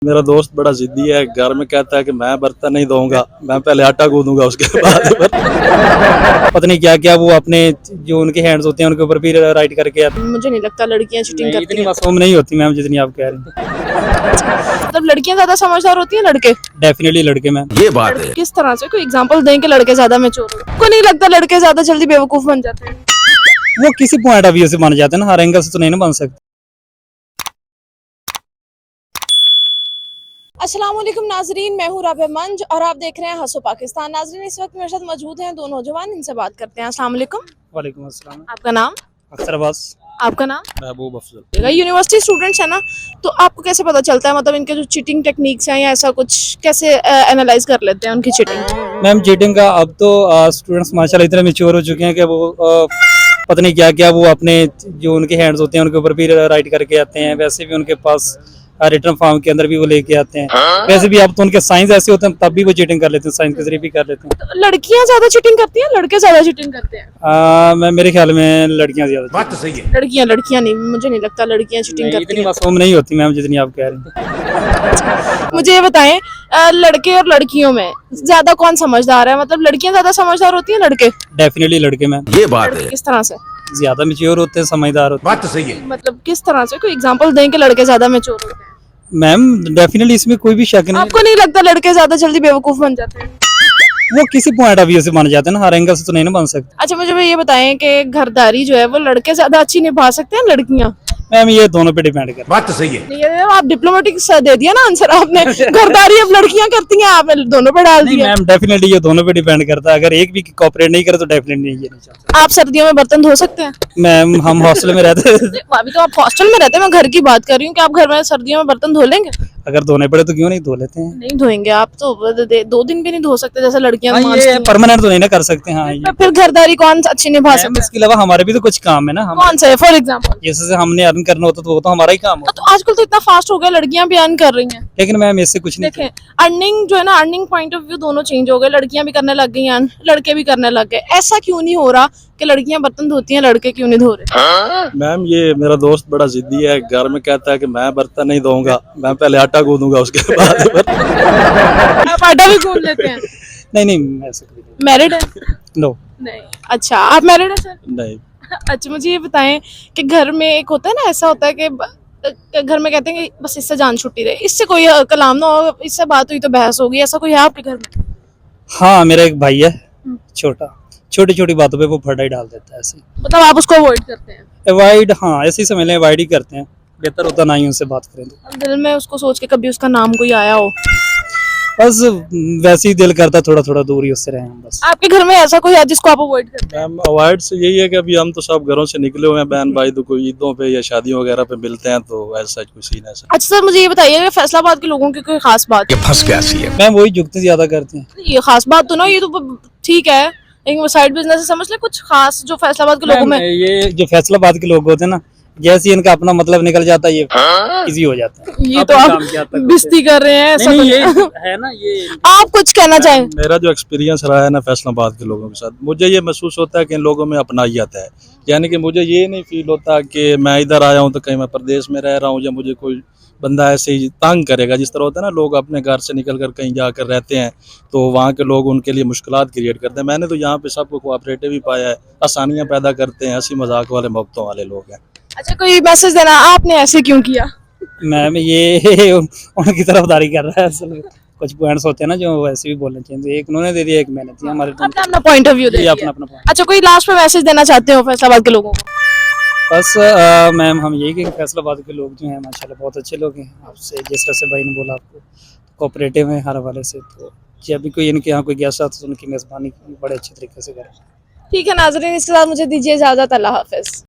मेरा दोस्त बड़ा जिद्दी है, घर में कहता है कि मैं बर्तन नहीं धोऊंगा, मैं पहले आटा गूंदूंगा उसके बाद पता नहीं क्या क्या वो अपने जो उनके हैंड्स होते हैं उनके ऊपर भी राइट करके आते हैं। मुझे नहीं लगता लड़कियां चीटिंग करती इतनी हैं। मासूम नहीं होती मैम जितनी आप कह रहे हैं। मतलब लड़कियां ज्यादा समझदार होती हैं लड़के? डेफिनेटली लड़के मैम। ये बात है। किस तरह से? कोई एग्जांपल दें कि लड़के ज्यादा मैच्योर हो? को नहीं लगता लड़के ज्यादा जल्दी बेवकूफ बन जाते हैं? वो किसी पॉइंट ऑफ व्यू से मान जाते हैं ना, हर एंगल से तो नहीं ना बन सकते। अस्सलाम वालेकुम नाजरीन, मैं हूँ राबिया मंज और आप देख रहे हैं हंसो पाकिस्तान। नाजरीन, इस वक्त मेरे साथ मौजूद हैं दो नौजवान, इनसे बात करते हैं। अस्सलाम वालेकुम। वालेकुम अस्सलाम। आपका नाम? अख्तर अब्बास। आपका नाम? महबूब अफजल। यूनिवर्सिटी स्टूडेंट्स है ना, तो आपको कैसे पता चलता है मतलब इनके जो चीटिंग टेक्निक्स हैं या ऐसा कुछ, कैसे एनालाइज कर लेते हैं उनकी चीटिंग? मैम चीटिंग का अब तो स्टूडेंट्स माशाल्लाह इतने मैच्योर हो चुके हैं कि वो पता नहीं क्या क्या वो अपने जो उनके हैंड्स होते हैं उनके ऊपर भी राइट करके आते हैं। वैसे भी उनके पास रिटर्न फॉर्म के अंदर भी वो लेके आते हैं। वैसे भी अब तो उनके साइंस ऐसे होते हैं तब भी वो चीटिंग कर लेते हैं, साइंस के जरिए भी कर लेते हैं। तो लड़कियां ज्यादा चीटिंग करती हैं लड़के ज्यादा चीटिंग करते हैं? मैं मेरे ख्याल में लड़कियां ज्यादा। बात तो सही है। लड़कियां नहीं, मुझे नहीं लगता लड़कियां चीटिंग करती इतनी हैं। मासूम नहीं होती मैम जितनी आप कह रहे हैं। मुझे ये बताएं, लड़के और लड़कियों में ज्यादा कौन समझदार है? मतलब लड़कियां ज्यादा समझदार होती हैं लड़के? डेफिनेटली लड़के मैम। ये बात है। किस तरह से? ज्यादा मैच्योर होते हैं, समझदार होते बात तो सही है। मतलब किस तरह से? कोई एग्जांपल दें कि लड़के ज्यादा मैच्योर होते हैं? हैं मैम। डेफिनेटली इसमें कोई भी शक नहीं। आपको नहीं लगता लड़के ज्यादा जल्दी बेवकूफ बन जाते हैं? वो किसी पॉइंट ऑफ व्यू से मान जाते हैं ना, हर एंगल से तो नहीं ना बन सकते। अच्छा, मुझे ये बताएं कि घरदारी जो है वो लड़के ज्यादा अच्छी निभा सकते हैं लड़कियां? मैम ये दोनों पे डिपेंड करता बात तो सही है। ये आप डिप्लोमेटिक दे दिया ना आंसर आपने। घरदारी अब लड़कियां करती हैं, आपने दोनों पे डाल नहीं दिया। मैम, डेफिनेटली ये दोनों पे डिपेंड करता है। अगर एक भी कोऑपरेट नहीं करे तो डेफिनेटली ये नहीं चाहता। आप सर्दियों में बर्तन धो सकते हैं? मैम हम हॉस्टल में रहते हैं। अभी तो आप हॉस्टल में रहते हैं, मैं घर की बात कर रही हूँ कि आप घर में सर्दियों में बर्तन धो लेंगे? अगर धोने पड़े तो क्यों नहीं धो लेते हैं। नहीं धोएंगे आप तो 2 दिन भी नहीं धो सकते जैसे लड़कियां हाँ, मानती ये हैं। परमानेंट तो नहीं ना कर सकते। हाँ ये तो फिर घरदारी कौन अच्छी निभा मैम, सकता है? इसके अलावा हमारे भी तो कुछ काम है ना। हम कौन सा है फॉर एग्जाम्पल? जैसे हमने अर्न करना होता तो वो तो हमारा ही काम होता। तो आजकल तो इतना फास्ट हो गया, लड़कियां भी अर्न कर रही हैं। लेकिन मैम इससे कुछ नहीं। देखें, अर्निंग जो है ना, अर्निंग पॉइंट ऑफ व्यू दोनों चेंज हो गए। लड़कियां भी करने लग गई हैं, लड़के भी करने लग गए। ऐसा क्यों नहीं हो रहा कि लड़कियां बर्तन धोती हैं, लड़के क्यों नहीं धो रहे? मैम ये मेरा दोस्त बड़ा जिद्दी है, घर में कहता है कि मैं बर्तन नहीं धोऊंगा, मैं पहले आटा गूंदूंगा उसके बाद आप आटा भी गूंद लेते हैं? नहीं ऐसा कुछ नहीं। मैरिड है? नो नहीं। अच्छा, आप मैरिड है सर? नहीं। अच्छा, मुझे ये बताएं कि घर में एक होता है ना, ऐसा होता है कि घर में कहते हैं कि बस इससे जान छुट्टी रहे, इससे कोई कलाम ना हो, इससे बात हुई तो बहस होगी, ऐसा कोई है आपके घर में? हाँ मेरा एक भाई है छोटा, छोटी छोटी बातों पे वो फटाई डाल देता है ऐसे। मतलब आप उसको अवॉइड करते हैं? अवॉइड, हाँ ऐसे ही समझ लें, अवॉइड ही करते हैं। बेहतर होता ना ही उनसे बात करें तो। दिल में उसको सोच के कभी उसका नाम कोई आया हो? बस वैसे ही दिल करता थोड़ा थोड़ा दूर ही उससे रहे हम बस। आपके घर में ऐसा कोई है जिसको आप अवॉइड करते हैं? मैम अवॉइड से यही है कि अभी हम तो सब घरों से निकले हुए हैं, बहन भाई तो कोई ईदों पे या शादियों वगैरह पे मिलते हैं, तो ऐसा कुछ सीन है। अच्छा सर, मुझे ये बताइए कि फैसलाबाद के लोगों की कोई खास बात? ये फंस गया सी है। मैम वही जुगते ज्यादा करते हैं। ये खास बात तो ना, ये तो ठीक है, लेकिन साइड बिजनेस समझ ले कुछ खास जो फैसलाबाद के लोगों में। मैम, ये जो फैसलाबाद के लोग होते हैं ना, जैसे ही इनका अपना मतलब निकल जाता है ये इजी हो जाता है। ये तो अपने आप काम किया तक बिस्ती कर रहे हैं, ऐसा नहीं, तो ये नहीं। है ना ये। आप कुछ कहना चाहें? मेरा जो एक्सपीरियंस रहा है ना फैसलाबाद के लोगों के साथ, मुझे ये महसूस होता है कि इन लोगों में अपनाइयत है। यानी कि मुझे ये नहीं फील होता कि मैं इधर आया हूँ तो कहीं मैं प्रदेश में रह रहा हूँ या मुझे कोई बंदा ऐसे ही तंग करेगा। जिस तरह होता है ना, लोग अपने घर से निकल कर कहीं जाकर रहते हैं तो वहाँ के लोग उनके लिए मुश्किलात क्रिएट करते हैं। मैंने तो यहाँ पे सबको कोऑपरेटिव ही पाया है, आसानियाँ पैदा करते हैं, हंसी मजाक वाले मोहब्बतों वाले लोग हैं। अच्छा, कोई मैसेज देना, आपने ऐसे क्यों किया? मैम ये उनकी तरफदारी कर रहा है। असल में कुछ पॉइंट्स होते हैं ना जो वैसे भी बोलने चाहिए, एक उन्होंने दे दिया, एक मैंने दिया। हमारे अपना अपना पॉइंट ऑफ व्यू ये दे अपना दिया। अपना point। अच्छा, कोई लास्ट में मैसेज देना चाहते हो फैसलाबाद के लोगों को? बस मैम हम यही कि फैसलाबाद के लोग जो हैं माशाल्लाह बहुत अच्छे लोग हैं। आपसे जिस तरह से भाई ने बोला, आपको कोऑपरेटिव हैं हर हवाले से, तो जब भी कोई इनके यहाँ कोई गेस्ट आता तो उनकी मेज़बानी बड़े अच्छे तरीके से करें। ठीक है नाजरीन, इसके साथ मुझे दीजिए इजाजत। अल्लाह हाफिज।